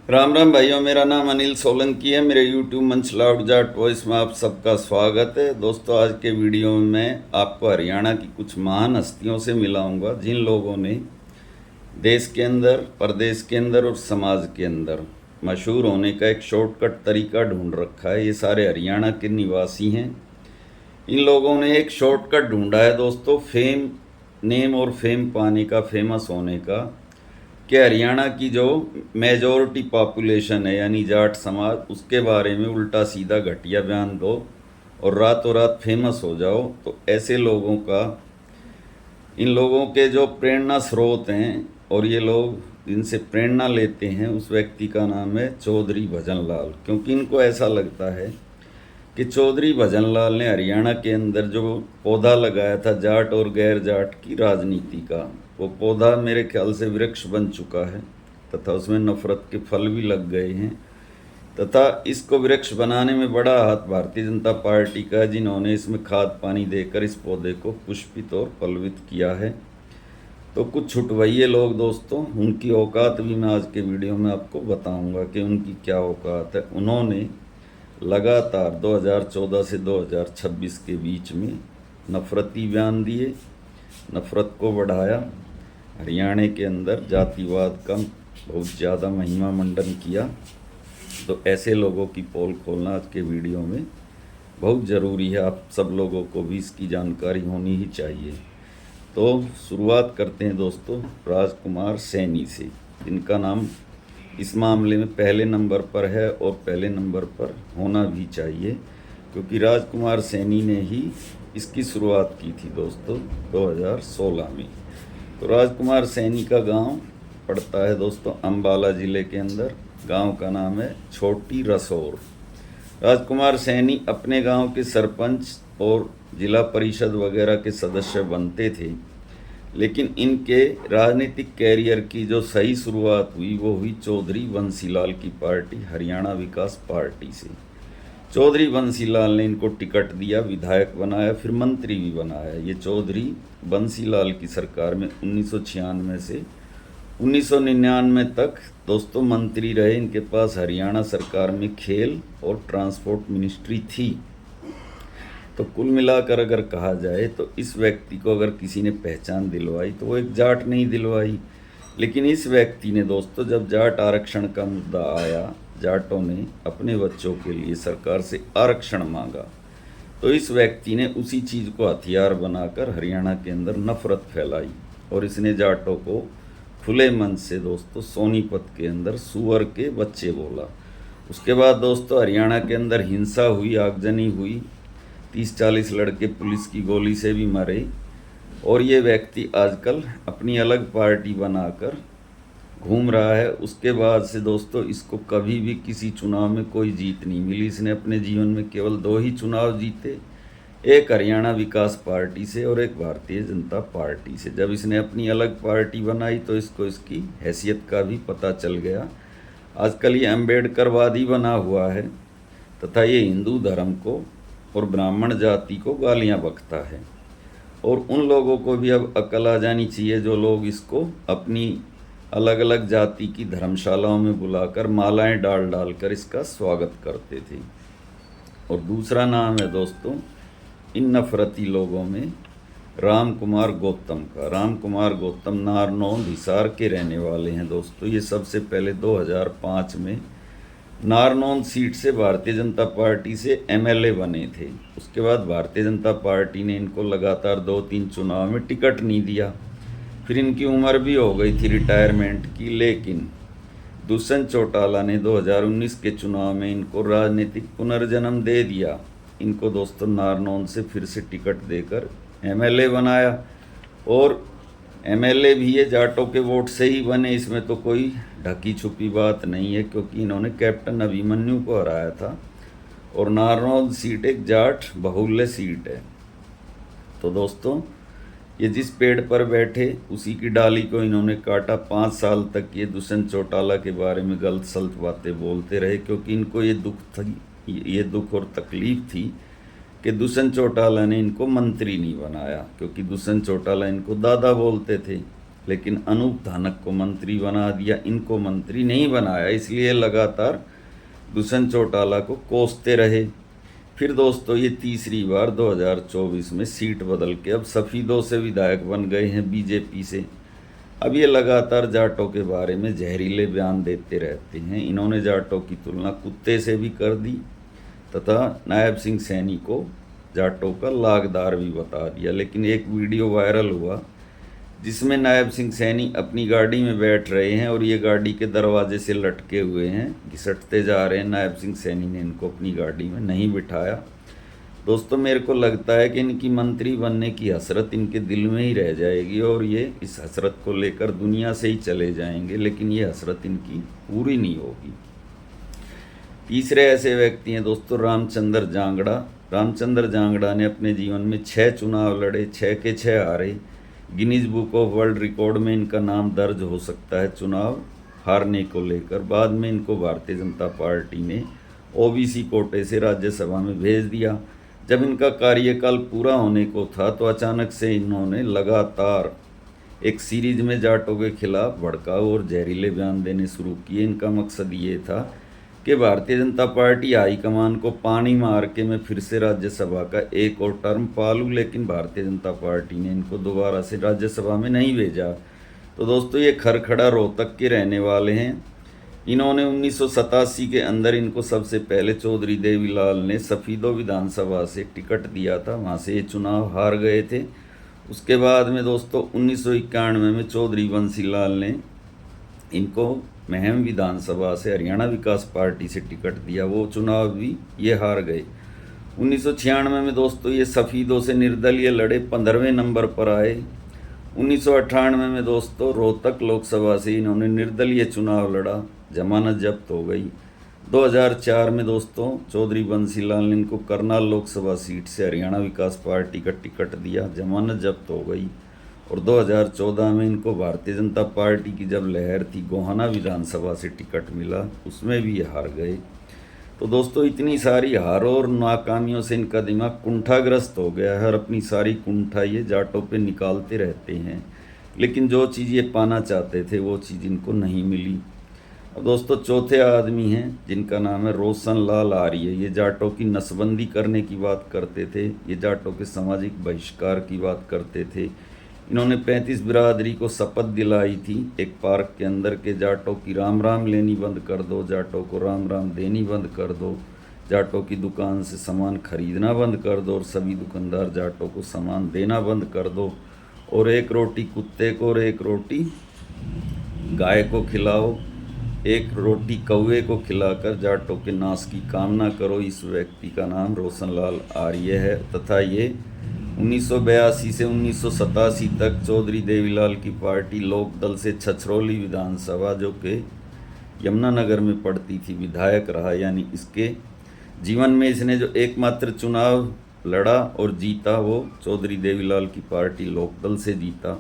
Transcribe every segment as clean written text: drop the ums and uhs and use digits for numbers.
राम राम भाइयों, मेरा नाम अनिल सोलंकी है। मेरे यूट्यूब मंच लाउड जाट वॉइस में आप सबका स्वागत है। दोस्तों, आज के वीडियो में मैं आपको हरियाणा की कुछ महान हस्तियों से मिलाऊंगा जिन लोगों ने देश के अंदर, प्रदेश के अंदर और समाज के अंदर मशहूर होने का एक शॉर्टकट तरीका ढूंढ रखा है। ये सारे हरियाणा के निवासी हैं। इन लोगों ने एक शॉर्टकट ढूंढा है दोस्तों, फेम, नेम और फेम पाने का, फेमस होने का। कि हरियाणा की जो मेजॉरिटी पॉपुलेशन है यानी जाट समाज, उसके बारे में उल्टा सीधा घटिया बयान दो और रातों रात फेमस हो जाओ। तो ऐसे लोगों का, इन लोगों के जो प्रेरणा स्रोत हैं और ये लोग जिनसे प्रेरणा लेते हैं, उस व्यक्ति का नाम है चौधरी भजन लाल। क्योंकि इनको ऐसा लगता है कि चौधरी भजन लाल ने हरियाणा के अंदर जो पौधा लगाया था जाट और गैर जाट की राजनीति का, वो पौधा मेरे ख्याल से वृक्ष बन चुका है तथा उसमें नफरत के फल भी लग गए हैं। तथा इसको वृक्ष बनाने में बड़ा हाथ भारतीय जनता पार्टी का है, जिन्होंने इसमें खाद पानी देकर इस पौधे को पुष्पित और पल्लवित किया है। तो कुछ छुटवैये लोग दोस्तों, उनकी औकात भी मैं आज के वीडियो में आपको बताऊंगा कि उनकी क्या औकात है। उन्होंने लगातार 2014 से 2026 के बीच में नफरती बयान दिए, नफरत को बढ़ाया, हरियाणा के अंदर जातिवाद का बहुत ज़्यादा महिमा मंडन किया। तो ऐसे लोगों की पोल खोलना आज के वीडियो में बहुत ज़रूरी है। आप सब लोगों को भी इसकी जानकारी होनी ही चाहिए। तो शुरुआत करते हैं दोस्तों राजकुमार सैनी से, जिनका नाम इस मामले में पहले नंबर पर है और पहले नंबर पर होना भी चाहिए, क्योंकि राजकुमार सैनी ने ही इसकी शुरुआत की थी दोस्तों 2016 में। तो राजकुमार सैनी का गांव पड़ता है दोस्तों अम्बाला ज़िले के अंदर। गांव का नाम है छोटी रसौर। राजकुमार सैनी अपने गांव के सरपंच और जिला परिषद वगैरह के सदस्य बनते थे, लेकिन इनके राजनीतिक कैरियर की जो सही शुरुआत हुई वो हुई चौधरी बंसीलाल की पार्टी, हरियाणा विकास पार्टी से। चौधरी बंसीलाल ने इनको टिकट दिया, विधायक बनाया, फिर मंत्री भी बनाया। ये चौधरी बंसीलाल की सरकार में 1996 से 1999 तक दोस्तों मंत्री रहे। इनके पास हरियाणा सरकार में खेल और ट्रांसपोर्ट मिनिस्ट्री थी। तो कुल मिलाकर अगर कहा जाए तो इस व्यक्ति को अगर किसी ने पहचान दिलवाई तो वो एक जाट नहीं दिलवाई। लेकिन इस व्यक्ति ने दोस्तों, जब जाट आरक्षण का मुद्दा आया, जाटों ने अपने बच्चों के लिए सरकार से आरक्षण मांगा, तो इस व्यक्ति ने उसी चीज़ को हथियार बनाकर हरियाणा के अंदर नफरत फैलाई और इसने जाटों को खुले मन से दोस्तों सोनीपत के अंदर सुअर के बच्चे बोला। उसके बाद दोस्तों हरियाणा के अंदर हिंसा हुई, आगजनी हुई, 30-40 लड़के पुलिस की गोली से भी मरे। और ये व्यक्ति आजकल अपनी अलग पार्टी बनाकर घूम रहा है। उसके बाद से दोस्तों इसको कभी भी किसी चुनाव में कोई जीत नहीं मिली। इसने अपने जीवन में केवल 2 ही चुनाव जीते, एक हरियाणा विकास पार्टी से और एक भारतीय जनता पार्टी से। जब इसने अपनी अलग पार्टी बनाई तो इसको इसकी हैसियत का भी पता चल गया। आजकल ये अम्बेडकरवादी बना हुआ है तथा ये हिंदू धर्म को और ब्राह्मण जाति को गालियां बकता है। और उन लोगों को भी अब अकल आ जानी चाहिए जो लोग इसको अपनी अलग अलग जाति की धर्मशालाओं में बुलाकर मालाएं डाल डाल कर इसका स्वागत करते थे। और दूसरा नाम है दोस्तों इन नफरती लोगों में राम कुमार गौतम का। राम कुमार गौतम नारनौल हिसार के रहने वाले हैं दोस्तों। ये सबसे पहले 2005 में नारनौल सीट से भारतीय जनता पार्टी से एमएलए बने थे। उसके बाद भारतीय जनता पार्टी ने इनको लगातार 2-3 चुनाव में टिकट नहीं दिया। फिर इनकी उम्र भी हो गई थी रिटायरमेंट की, लेकिन दुष्यंत चौटाला ने 2019 के चुनाव में इनको राजनीतिक पुनर्जन्म दे दिया। इनको दोस्तों नारनौल से फिर से टिकट देकर एमएलए बनाया। और एमएलए भी ये जाटों के वोट से ही बने, इसमें तो कोई ढकी छुपी बात नहीं है, क्योंकि इन्होंने कैप्टन अभिमन्यु को हराया था। और नारनौल सीट एक जाट बहुल्य सीट है। तो दोस्तों ये जिस पेड़ पर बैठे उसी की डाली को इन्होंने काटा। 5 साल तक ये दुष्यंत चौटाला के बारे में गलत सलत बातें बोलते रहे, क्योंकि इनको ये दुख और तकलीफ थी कि दुष्यंत चौटाला ने इनको मंत्री नहीं बनाया, क्योंकि दुष्यंत चौटाला इनको दादा बोलते थे। लेकिन अनूप धानक को मंत्री बना दिया, इनको मंत्री नहीं बनाया। इसलिए लगातार दुष्यंत चौटाला को कोसते रहे। फिर दोस्तों ये तीसरी बार 2024 में सीट बदल के अब सफ़ीदों से विधायक बन गए हैं बीजेपी से। अब ये लगातार जाटों के बारे में जहरीले बयान देते रहते हैं। इन्होंने जाटों की तुलना कुत्ते से भी कर दी तथा नायब सिंह सैनी को जाटों का लागदार भी बता दिया। लेकिन एक वीडियो वायरल हुआ जिसमें नायब सिंह सैनी अपनी गाड़ी में बैठ रहे हैं और ये गाड़ी के दरवाजे से लटके हुए हैं, घिसटते जा रहे हैं। नायब सिंह सैनी ने इनको अपनी गाड़ी में नहीं बिठाया। दोस्तों मेरे को लगता है कि इनकी मंत्री बनने की हसरत इनके दिल में ही रह जाएगी और ये इस हसरत को लेकर दुनिया से ही चले जाएंगे, लेकिन ये हसरत इनकी पूरी नहीं होगी। तीसरे ऐसे व्यक्ति हैं दोस्तों रामचंद्र जांगड़ा। रामचंद्र जांगड़ा ने अपने जीवन में 6 चुनाव लड़े, 6 के 6 हारे। Guinness book of world record में इनका नाम दर्ज हो सकता है चुनाव हारने को लेकर। बाद में इनको भारतीय जनता पार्टी ने ओबीसी कोटे से राज्यसभा में भेज दिया। जब इनका कार्यकाल पूरा होने को था तो अचानक से इन्होंने लगातार एक सीरीज में जाटों के खिलाफ भड़काऊ और जहरीले बयान देने शुरू किए। इनका मकसद ये था कि भारतीय जनता पार्टी हाईकमान को पानी मार के मैं फिर से राज्यसभा का एक और टर्म पा लूँ, लेकिन भारतीय जनता पार्टी ने इनको दोबारा से राज्यसभा में नहीं भेजा। तो दोस्तों ये खरखड़ा रोहतक के रहने वाले हैं। इन्होंने 1987 के अंदर इनको सबसे पहले चौधरी देवीलाल ने सफ़ीदों विधानसभा से टिकट दिया था, वहाँ से ये चुनाव हार गए थे। उसके बाद में दोस्तों 1991 में चौधरी बंसीलाल ने इनको महम विधानसभा से हरियाणा विकास पार्टी से टिकट दिया, वो चुनाव भी ये हार गए। 1996 में दोस्तों ये सफ़ीदों से निर्दलीय लड़े, 15वें नंबर पर आए। 1998 में दोस्तों रोहतक लोकसभा से इन्होंने निर्दलीय चुनाव लड़ा, जमानत जब्त हो गई। 2004 में दोस्तों चौधरी बंसीलाल ने इनको करनाल लोकसभा सीट से हरियाणा विकास पार्टी का टिकट दिया, जमानत जब्त हो गई। और 2014 में इनको भारतीय जनता पार्टी की जब लहर थी, गोहाना विधानसभा से टिकट मिला, उसमें भी ये हार गए। तो दोस्तों इतनी सारी हारों और नाकामियों से इनका दिमाग कुंठाग्रस्त हो गया है और अपनी सारी कुंठा ये जाटों पे निकालते रहते हैं। लेकिन जो चीज़ ये पाना चाहते थे वो चीज़ इनको नहीं मिली। अब दोस्तों चौथे आदमी हैं जिनका नाम है रोशन लाल आर्य। ये जाटों की नसबंदी करने की बात करते थे, ये जाटों के सामाजिक बहिष्कार की बात करते थे। इन्होंने 35 बिरादरी को शपथ दिलाई थी एक पार्क के अंदर के जाटों की राम राम लेनी बंद कर दो, जाटों को राम राम देनी बंद कर दो, जाटों की दुकान से सामान खरीदना बंद कर दो और सभी दुकानदार जाटों को सामान देना बंद कर दो, और 1 रोटी कुत्ते को और 1 रोटी गाय को खिलाओ, 1 रोटी कौवे को खिलाकर जाटों के नाश की कामना करो। इस व्यक्ति का नाम रोशन लाल आर्य है तथा ये 1982 से 1987 तक चौधरी देवीलाल की पार्टी लोकदल से छछरौली विधानसभा जो कि यमुनानगर में पड़ती थी विधायक रहा। यानी इसके जीवन में इसने जो एकमात्र चुनाव लड़ा और जीता वो चौधरी देवीलाल की पार्टी लोकदल से जीता।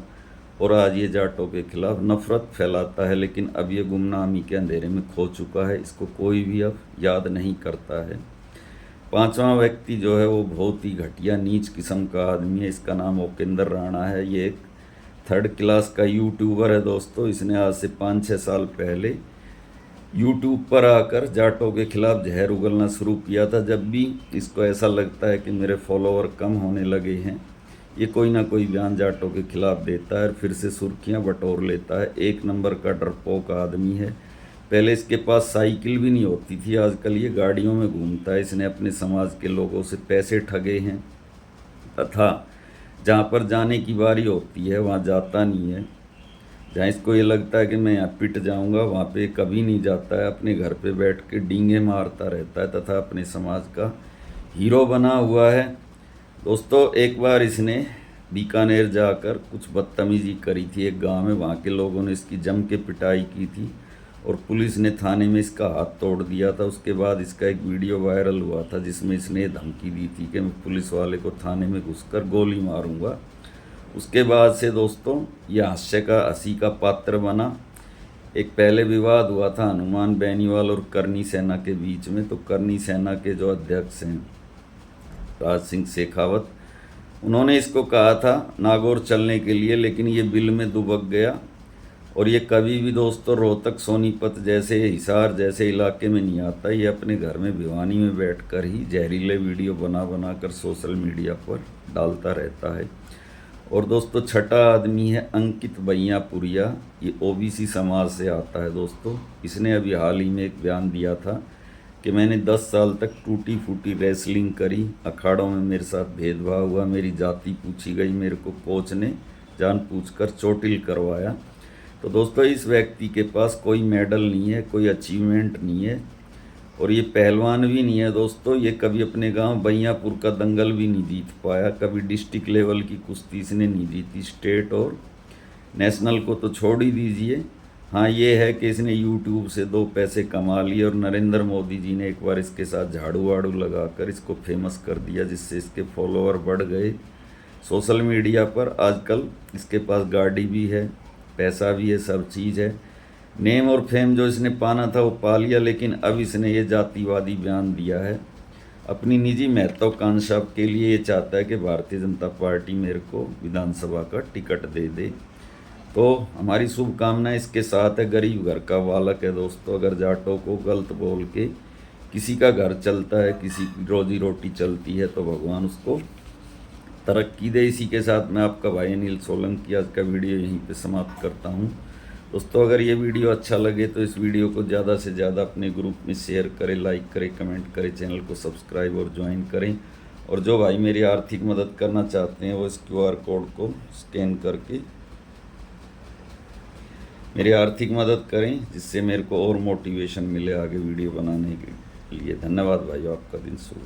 और आज ये जाटों के खिलाफ नफरत फैलाता है, लेकिन अब ये गुमनामी के अंधेरे में खो चुका है, इसको कोई भी अब याद नहीं करता है। 5वां व्यक्ति जो है वो बहुत ही घटिया नीच किस्म का आदमी है, इसका नाम ओकेंद्र राणा है। ये एक 3rd क्लास का यूट्यूबर है दोस्तों। इसने आज से 5-6 साल पहले यूट्यूब पर आकर जाटों के खिलाफ जहर उगलना शुरू किया था। जब भी इसको ऐसा लगता है कि मेरे फॉलोअर कम होने लगे हैं, ये कोई ना कोई बयान जाटों के खिलाफ देता है और फिर से सुर्खियां बटोर लेता है। 1 नंबर का डरपोक आदमी है। पहले इसके पास साइकिल भी नहीं होती थी, आजकल ये गाड़ियों में घूमता है। इसने अपने समाज के लोगों से पैसे ठगे हैं तथा जहाँ पर जाने की बारी होती है वहाँ जाता नहीं है। जहाँ इसको ये लगता है कि मैं यहाँ पिट जाऊँगा वहाँ पे कभी नहीं जाता है। अपने घर पे बैठ के डींगे मारता रहता है तथा अपने समाज का हीरो बना हुआ है। दोस्तों एक बार इसने बीकानेर जाकर कुछ बदतमीजी करी थी एक गांव में, वहाँ के लोगों ने इसकी जम के पिटाई की थी और पुलिस ने थाने में इसका हाथ तोड़ दिया था। उसके बाद इसका एक वीडियो वायरल हुआ था जिसमें इसने धमकी दी थी कि मैं पुलिस वाले को थाने में घुसकर गोली मारूंगा। उसके बाद से दोस्तों यह हंसी का पात्र बना। एक पहले विवाद हुआ था हनुमान बेनीवाल और करनी सेना के बीच में। तो करनी सेना के जो अध्यक्ष हैं राज सिंह शेखावत, उन्होंने इसको कहा था नागौर चलने के लिए, लेकिन ये बिल में दुबक गया और ये कभी भी दोस्तों रोहतक, सोनीपत जैसे, हिसार जैसे इलाके में नहीं आता। ये अपने घर में भिवानी में बैठकर ही जहरीले वीडियो बना बना कर सोशल मीडिया पर डालता रहता है। और दोस्तों छठा आदमी है अंकित भैयापुरिया। ये ओबीसी समाज से आता है दोस्तों। इसने अभी हाल ही में एक बयान दिया था कि मैंने 10 साल तक टूटी फूटी रेसलिंग करी, अखाड़ों में मेरे साथ भेदभाव हुआ, मेरी जाति पूछी गई, मेरे को कोच ने जानबूझकर चोटिल करवाया। तो दोस्तों इस व्यक्ति के पास कोई मेडल नहीं है, कोई अचीवमेंट नहीं है और ये पहलवान भी नहीं है दोस्तों। ये कभी अपने गांव बैयापुर का दंगल भी नहीं जीत पाया, कभी डिस्ट्रिक्ट लेवल की कुश्ती इसने नहीं जीती, स्टेट और नेशनल को तो छोड़ ही दीजिए। हाँ ये है कि इसने यूट्यूब से 2 पैसे कमा लिए और नरेंद्र मोदी जी ने एक बार इसके साथ झाड़ू वाड़ू लगाकर इसको फेमस कर दिया, जिससे इसके फॉलोअर बढ़ गए सोशल मीडिया पर। आजकल इसके पास गाड़ी भी है, पैसा भी है, सब चीज़ है। नेम और फेम जो इसने पाना था वो पा लिया, लेकिन अब इसने ये जातिवादी बयान दिया है। अपनी निजी महत्वाकांक्षा के लिए ये चाहता है कि भारतीय जनता पार्टी मेरे को विधानसभा का टिकट दे दे। तो हमारी शुभकामनाएं इसके साथ है। गरीब घर का बालक है दोस्तों। अगर जाटों को गलत बोल के किसी का घर चलता है, किसी की रोजी रोटी चलती है, तो भगवान उसको तरक्की दे। इसी के साथ मैं आपका भाई अनिल सोलंकी आज का वीडियो यहीं पे समाप्त करता हूँ। दोस्तों अगर ये वीडियो अच्छा लगे तो इस वीडियो को ज़्यादा से ज़्यादा अपने ग्रुप में शेयर करें, लाइक करें, कमेंट करें, चैनल को सब्सक्राइब और ज्वाइन करें। और जो भाई मेरी आर्थिक मदद करना चाहते हैं वो इस QR कोड को स्कैन करके मेरी आर्थिक मदद करें, जिससे मेरे को और मोटिवेशन मिले आगे वीडियो बनाने के लिए। धन्यवाद भाइयों, आपका दिन शुभ हो।